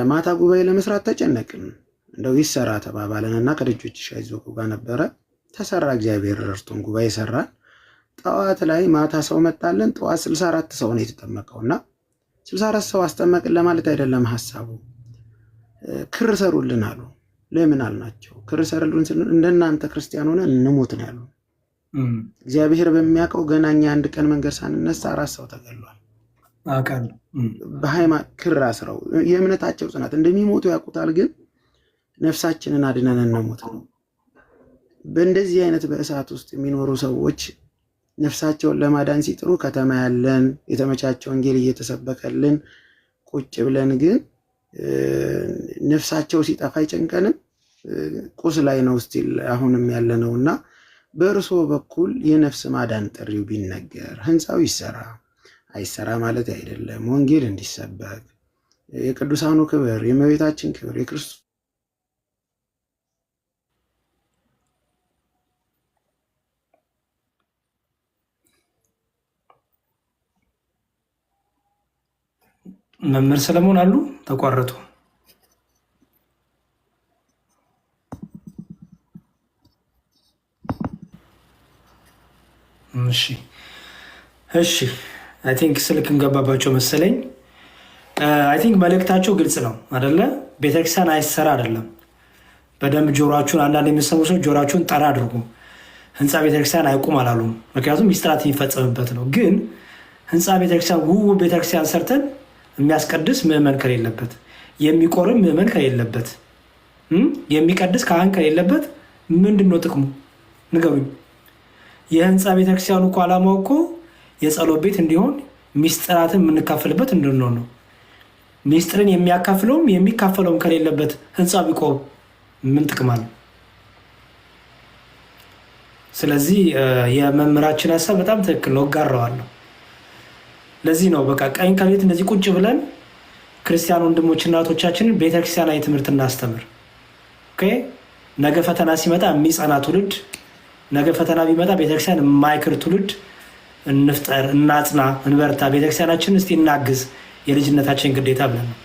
[SPEAKER 7] ማታ ጉባኤ ለመስራት ተጨነቅን። እንደው ይሰራ ተባባለን እና ከደጆችሽ አይዞህ ጋር ነበረ ተሰራ። እግዚአብሔር ረድቶን ጉባኤ ሰራን። ጠዋት ላይ ማታ ሰው መጣለን። ጠዋት 64 ሰው ነው የተጠመቀውና 64 ሰው አስጠመቅን ለማለት አይደለም ሐሳቡ። ክር ሰሩልን አሉ። ለምን አልናቸው? ክር ሰሩልን እንደናንተ ክርስቲያን ሆነ እንሞት ነው ያሉ። እግዚአብሔር በሚያውቀው ገናኛ አንድ ቀን መንገድ ሳንነሳ 4 ሰው ተገሏል።
[SPEAKER 1] አቃል
[SPEAKER 7] በሃይማኖት ክር አስረው የእምነታቸው ጽናት እንደሚሞቱ ያውቁታል፣ ግን ነፍሳችንን አድነን እንሞት ነው። በእንደዚህ አይነት በእሳት ውስጥ የሚኖሩ ሰዎች ነፍሳቸውን ለማዳን ሲጥሩ ከተማ ያለን የተመቻቸ ወንጌል እየተሰበከልን ቁጭ ብለን ግን ነፍሳቸው ሲጠፋ አይጨንቀንም። ቁስ ላይ ነው ስቲል አሁንም ያለ ነውና በእርሶ በኩል የነፍስ ማዳን ጥሪው ቢነገር ህንፃው ይሰራ አይሰራ ማለት አይደለም። ወንጌል እንዲሰበክ የቅዱሳኑ ክብር የእመቤታችን ክብር የክርስቶስ
[SPEAKER 1] መምህር ሰለሞን አሉ ተቋረጡ። እሺ አይ ቲንክ ስልክ እንገባባቸው መሰለኝ። አይ ቲንክ መልእክታቸው ግልጽ ነው አይደለ? ቤተክርስቲያን አይሰራ አይደለም። በደንብ ጆሮአችሁን አንዳንድ የሚሰሙ ሰዎች ጆሮአችሁን ጠራ አድርጉ። ህንፃ ቤተክርስቲያን አይቁም አላሉም። ምክንያቱም ሚስጥራት የሚፈጸምበት ነው። ግን ህንፃ ቤተክርስቲያን ውብ ቤተክርስቲያን ሰርተን የሚያስቀድስ ምዕመን ከሌለበት፣ የሚቆርም ምዕመን ከሌለበት፣ የሚቀድስ ካህን ከሌለበት ምንድን ነው ጥቅሙ? ንገሩኝ። የህንፃ ቤተክርስቲያኑ እኮ ዓላማው እኮ የጸሎት ቤት እንዲሆን ሚስጥራትን የምንካፈልበት እንድንሆን ነው። ሚስጥርን የሚያካፍለውም የሚካፈለውም ከሌለበት ህንፃ ቢቆም ምን ጥቅም አለ? ስለዚህ የመምህራችን ሀሳብ በጣም ትክክል ነው፣ እጋራዋለሁ። ለዚህ ነው በቃ ቀኝ ከሌት እንደዚህ ቁጭ ብለን ክርስቲያን ወንድሞች እናቶቻችንን ቤተክርስቲያናዊ ትምህርት እናስተምር። ነገ ፈተና ሲመጣ የሚጸና ትውልድ፣ ነገ ፈተና ቢመጣ ቤተክርስቲያን የማይክር ትውልድ እንፍጠር፣ እናጽና፣ እንበርታ፣ ቤተክርስቲያናችን እስቲ እናግዝ፣ የልጅነታችን ግዴታ ብለን ነው።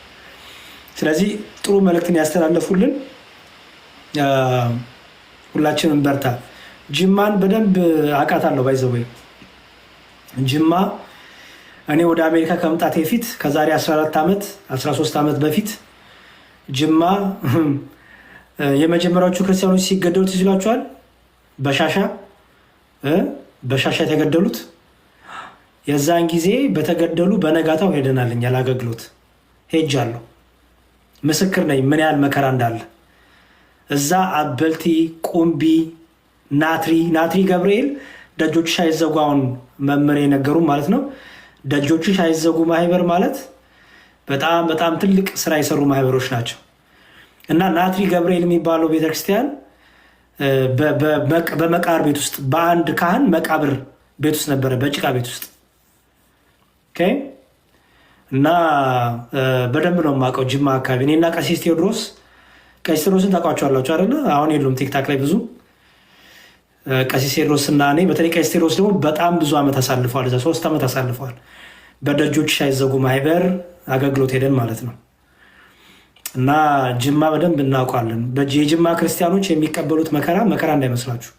[SPEAKER 1] ስለዚህ ጥሩ መልእክትን ያስተላለፉልን፣ ሁላችንም እንበርታ። ጅማን በደንብ አውቃታለሁ። ባይዘወይ ጅማ እኔ ወደ አሜሪካ ከመምጣቴ በፊት ከዛሬ 14 ዓመት 13 ዓመት በፊት ጅማ የመጀመሪያዎቹ ክርስቲያኖች ሲገደሉት ይችላችኋል። በሻሻ የተገደሉት የዛን ጊዜ በተገደሉ በነጋታው ሄደናልኝ ያላገግሎት ሄጃለሁ። ምስክር ነኝ ምን ያህል መከራ እንዳለ እዛ። አበልቲ፣ ቁምቢ፣ ናትሪ ገብርኤል ደጆችሽ አይዘጉ፣ አሁን መምህር የነገሩ ማለት ነው። ደጆችሽ አይዘጉ ማህበር ማለት በጣም በጣም ትልቅ ስራ የሰሩ ማህበሮች ናቸው። እና ናትሪ ገብርኤል የሚባለው ቤተክርስቲያን በመቃብር ቤት ውስጥ በአንድ ካህን መቃብር ቤት ውስጥ ነበረ፣ በጭቃ ቤት ውስጥ እና በደንብ ነው የማውቀው ጅማ አካባቢ። እኔና ቀሲስ ቴዎድሮስን ታውቋቸዋላችሁ አይደለ? አሁን የሉም ቲክታክ ላይ ብዙ። ቀሲስ ቴዎድሮስ እና እኔ በተለይ ቀሲስ ቴዎድሮስ ደግሞ በጣም ብዙ ዓመት አሳልፈዋል። እዛ 3 ዓመት አሳልፈዋል። በደጆች ሳይዘጉ ማህበር አገልግሎት ሄደን ማለት ነው። እና ጅማ በደንብ እናውቃለን። የጅማ ክርስቲያኖች የሚቀበሉት መከራ እንዳይመስላችሁ።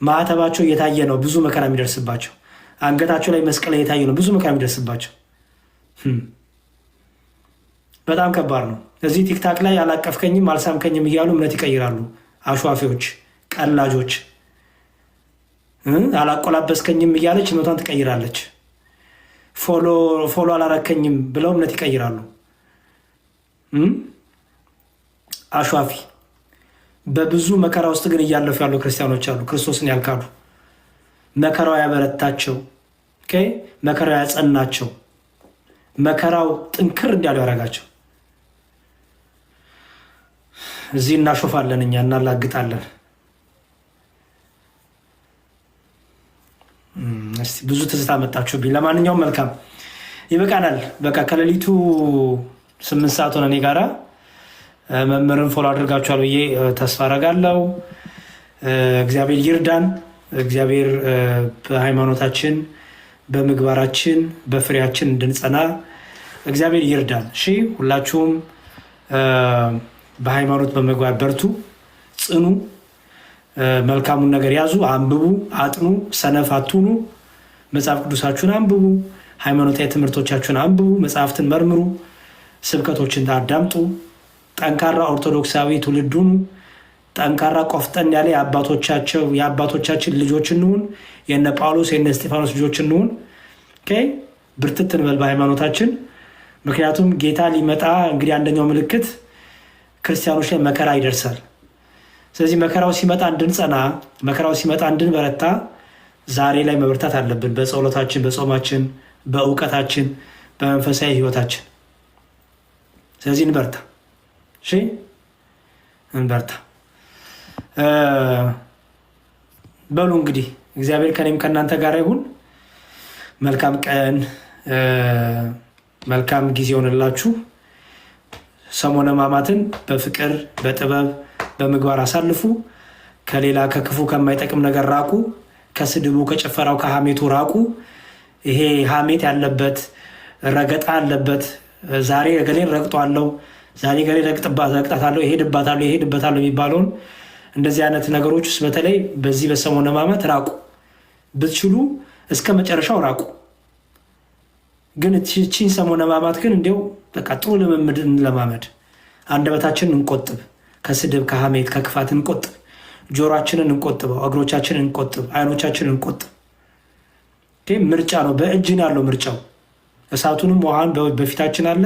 [SPEAKER 1] ማዕተባቸው እየታየ ነው ብዙ መከራ የሚደርስባቸው። አንገታቸው ላይ መስቀል እየታየ ነው ብዙ መከራ የሚደርስባቸው። በጣም ከባድ ነው። እዚህ ቲክታክ ላይ አላቀፍከኝም አልሳምከኝም እያሉ እምነት ይቀይራሉ። አሸዋፊዎች፣ ቀላጆች። አላቆላበስከኝም እያለች እምነቷን ትቀይራለች። ፎሎ አላረከኝም ብለው እምነት ይቀይራሉ። አሸዋፊ። በብዙ መከራ ውስጥ ግን እያለፉ ያሉ ክርስቲያኖች አሉ፣ ክርስቶስን ያልካዱ። መከራው ያበረታቸው፣ መከራው ያጸናቸው፣ መከራው ጥንክር እንዲያሉ ያደረጋቸው። እዚህ እናሾፋለን፣ እኛ እናላግጣለን። እስቲ ብዙ ትዝታ መጣችሁብኝ። ለማንኛውም መልካም ይበቃናል። በቃ ከሌሊቱ 8 ሰዓት ሆነ። እኔ ጋራ መምህርን ፎሎ አድርጋችኋል ብዬ ተስፋ አደርጋለሁ። እግዚአብሔር ይርዳን። እግዚአብሔር በሃይማኖታችን፣ በምግባራችን፣ በፍሬያችን እንድንጸና እግዚአብሔር ይርዳን። እሺ፣ ሁላችሁም በሃይማኖት በምግባር በርቱ፣ ጽኑ፣ መልካሙን ነገር ያዙ፣ አንብቡ፣ አጥኑ፣ ሰነፍ አትሁኑ። መጽሐፍ ቅዱሳችሁን አንብቡ፣ ሃይማኖታዊ ትምህርቶቻችሁን አንብቡ፣ መጽሐፍትን መርምሩ፣ ስብከቶችን አዳምጡ። ጠንካራ ኦርቶዶክሳዊ ትውልድ ሁኑ። ጠንካራ ቆፍጠን ያለ የአባቶቻችን ልጆች እንሁን። የነ ጳውሎስ የነ እስጢፋኖስ ልጆች እንሁን። ብርትት እንበል በሃይማኖታችን። ምክንያቱም ጌታ ሊመጣ እንግዲህ አንደኛው ምልክት ክርስቲያኖች ላይ መከራ ይደርሳል። ስለዚህ መከራው ሲመጣ እንድንጸና፣ መከራው ሲመጣ እንድንበረታ ዛሬ ላይ መበርታት አለብን። በጸሎታችን፣ በጾማችን፣ በእውቀታችን፣ በመንፈሳዊ ህይወታችን። ስለዚህ እንበርታ። እሺ፣ እንበርታ። በሉ እንግዲህ እግዚአብሔር ከኔም ከእናንተ ጋር ይሁን። መልካም ቀን፣ መልካም ጊዜ ሆነላችሁ። ሰሞነ ሕማማትን በፍቅር በጥበብ በምግባር አሳልፉ። ከሌላ ከክፉ ከማይጠቅም ነገር ራቁ። ከስድቡ፣ ከጭፈራው፣ ከሐሜቱ ራቁ። ይሄ ሐሜት ያለበት ረገጣ ያለበት ዛሬ ገሌን ረግጧለሁ፣ ዛሬ ገሌ ረግጣታለሁ፣ ይሄድበታለሁ የሚባለውን እንደዚህ አይነት ነገሮች ውስጥ በተለይ በዚህ በሰሞነ ሕማማት ራቁ። ብትችሉ እስከ መጨረሻው ራቁ። ግን እቺን ሰሞነ ሕማማት ግን እንዲያው በቃ ጥሩ ልምምድ እንለማመድ። አንደበታችንን እንቆጥብ፣ ከስድብ ከሐሜት ከክፋት እንቆጥብ። ጆሮአችንን እንቆጥበው፣ እግሮቻችንን እንቆጥብ፣ አይኖቻችንን እንቆጥብ። ምርጫ ነው፣ በእጅን ያለው ምርጫው። እሳቱንም ውሃን በፊታችን አለ፣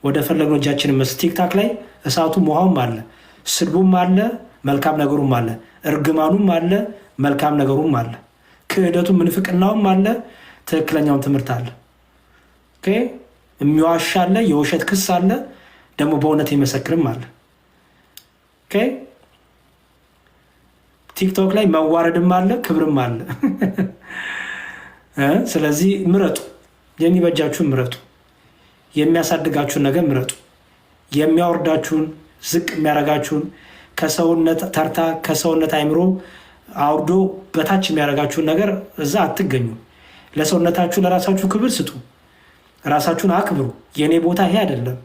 [SPEAKER 1] ወደ ፈለግነው እጃችንን መስ ቲክታክ ላይ እሳቱም ውሃውም አለ፣ ስድቡም አለ፣ መልካም ነገሩም አለ፣ እርግማኑም አለ፣ መልካም ነገሩም አለ፣ ክህደቱም ምንፍቅናውም አለ፣ ትክክለኛውን ትምህርት አለ። የሚዋሻ አለ፣ የውሸት ክስ አለ፣ ደግሞ በእውነት የሚመሰክርም አለ። ቲክቶክ ላይ መዋረድም አለ፣ ክብርም አለ። ስለዚህ ምረጡ፣ የሚበጃችሁን ምረጡ፣ የሚያሳድጋችሁን ነገር ምረጡ። የሚያወርዳችሁን ዝቅ የሚያረጋችሁን ከሰውነት ተርታ ከሰውነት አይምሮ አውርዶ በታች የሚያረጋችሁን ነገር እዛ አትገኙ። ለሰውነታችሁ ለራሳችሁ ክብር ስጡ፣ ራሳችሁን አክብሩ። የእኔ ቦታ ይሄ አይደለም፣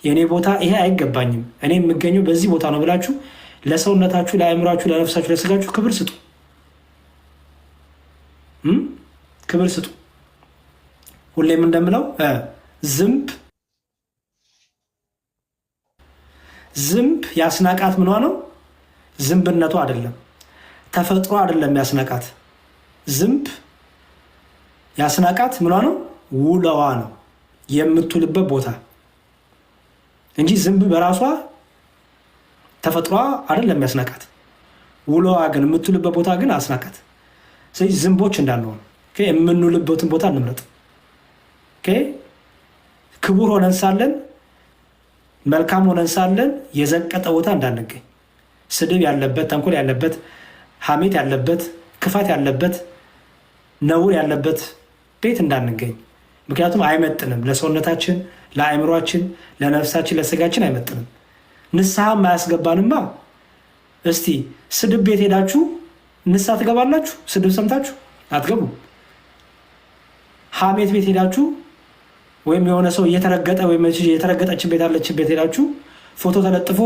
[SPEAKER 1] የእኔ ቦታ ይሄ አይገባኝም፣ እኔ የምገኘው በዚህ ቦታ ነው ብላችሁ ለሰውነታችሁ፣ ለአእምሯችሁ፣ ለነፍሳችሁ፣ ለስጋችሁ ክብር ስጡ፣ ክብር ስጡ። ሁሌም እንደምለው ዝንብ ያስናቃት ምኗ ነው? ዝንብነቱ አይደለም፣ ተፈጥሮ አይደለም ያስናቃት። ዝንብ ያስናቃት ምኗ ነው? ውለዋ ነው፣ የምትውልበት ቦታ እንጂ ዝንብ በራሷ ተፈጥሯ አይደለም ያስናቃት። ውለዋ ግን የምትውልበት ቦታ ግን አስናቃት። ስለዚህ ዝንቦች እንዳንሆን የምንውልበትን ቦታ እንምረጥ። ክቡር ሆነን ሳለን፣ መልካም ሆነን ሳለን የዘቀጠ ቦታ እንዳንገኝ፣ ስድብ ያለበት፣ ተንኮል ያለበት፣ ሐሜት ያለበት፣ ክፋት ያለበት፣ ነውር ያለበት ቤት እንዳንገኝ። ምክንያቱም አይመጥንም፣ ለሰውነታችን፣ ለአእምሯችን፣ ለነፍሳችን፣ ለስጋችን አይመጥንም። ንስሐም አያስገባንማ። እስቲ ስድብ ቤት ሄዳችሁ ንስሐ ትገባላችሁ? ስድብ ሰምታችሁ አትገቡ። ሐሜት ቤት ሄዳችሁ ወይም የሆነ ሰው እየተረገጠ ወይም የተረገጠችን ቤት አለችን ቤት ሄዳችሁ ፎቶ ተለጥፎ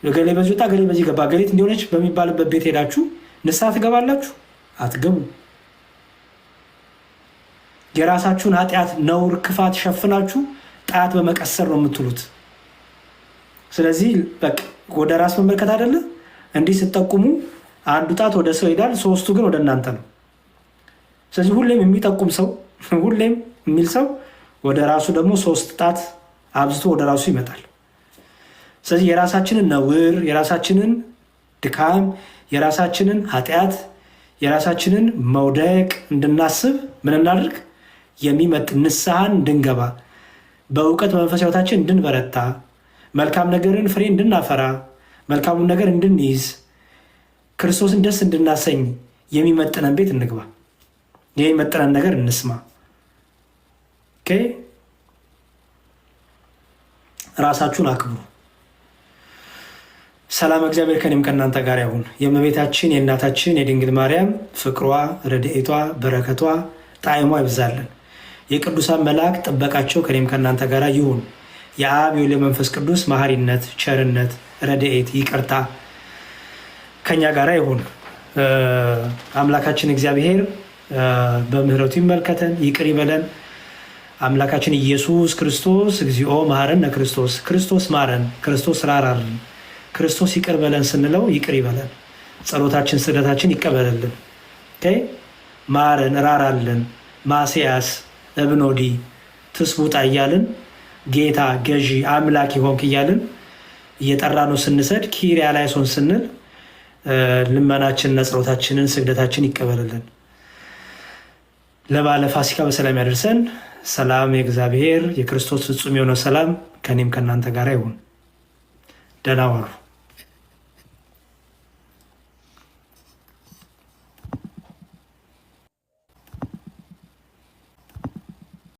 [SPEAKER 1] ገሌ በዚህ ወጣ ገሌ በዚህ ገባ ገሌት እንዲሆነች በሚባልበት ቤት ሄዳችሁ ንስሐ ትገባላችሁ? አትገቡ። የራሳችሁን ኃጢአት፣ ነውር፣ ክፋት ሸፍናችሁ ጣት በመቀሰር ነው የምትሉት። ስለዚህ በቃ ወደ ራስ መመልከት አይደለ እንዲህ ስትጠቁሙ አንዱ ጣት ወደ ሰው ይሄዳል፣ ሶስቱ ግን ወደ እናንተ ነው። ስለዚህ ሁሌም የሚጠቁም ሰው ሁሌም የሚል ሰው ወደ ራሱ ደግሞ 3 ጣት አብዝቶ ወደ ራሱ ይመጣል። ስለዚህ የራሳችንን ነውር፣ የራሳችንን ድካም፣ የራሳችንን ኃጢአት፣ የራሳችንን መውደቅ እንድናስብ ምን እናድርግ? የሚመጥ ንስሐን እንድንገባ፣ በእውቀት መንፈሳዊ ሕይወታችን እንድንበረታ፣ መልካም ነገርን ፍሬ እንድናፈራ፣ መልካሙን ነገር እንድንይዝ፣ ክርስቶስን ደስ እንድናሰኝ የሚመጥነን ቤት እንግባ። የሚመጥነን ነገር እንስማ። ራሳችሁን አክብሩ። ሰላም እግዚአብሔር ከእኔም ከእናንተ ጋር ይሁን። የእመቤታችን የእናታችን የድንግል ማርያም ፍቅሯ፣ ረድኤቷ፣ በረከቷ፣ ጣዕሟ ይብዛልን። የቅዱሳን መላእክት ጥበቃቸው ከእኔም ከእናንተ ጋር ይሁን። የአብ የወልድ የመንፈስ ቅዱስ መሐሪነት፣ ቸርነት፣ ረድኤት፣ ይቅርታ ከኛ ጋር ይሁን። አምላካችን እግዚአብሔር በምህረቱ ይመልከተን፣ ይቅር ይበለን። አምላካችን ኢየሱስ ክርስቶስ እግዚኦ መሐረነ ክርስቶስ፣ ክርስቶስ ማረን፣ ክርስቶስ ራራልን፣ ክርስቶስ ይቅር በለን ስንለው ይቅር ይበለን። ጸሎታችን ስግደታችን ይቀበልልን። ማረን፣ ራራልን፣ ማስያስ እብኖዲ ትስቡጣ እያልን ጌታ ገዢ አምላክ ይሆንክ እያልን እየጠራ ነው ስንሰድ ኪሪያ ላይ ሶን ስንል ልመናችንና ጸሎታችንን ስግደታችን ይቀበልልን። ለባለ ፋሲካ በሰላም ያደርሰን። ሰላም የእግዚአብሔር የክርስቶስ ፍጹም የሆነው ሰላም ከእኔም ከእናንተ ጋር ይሁን። ደህና ዋሉ።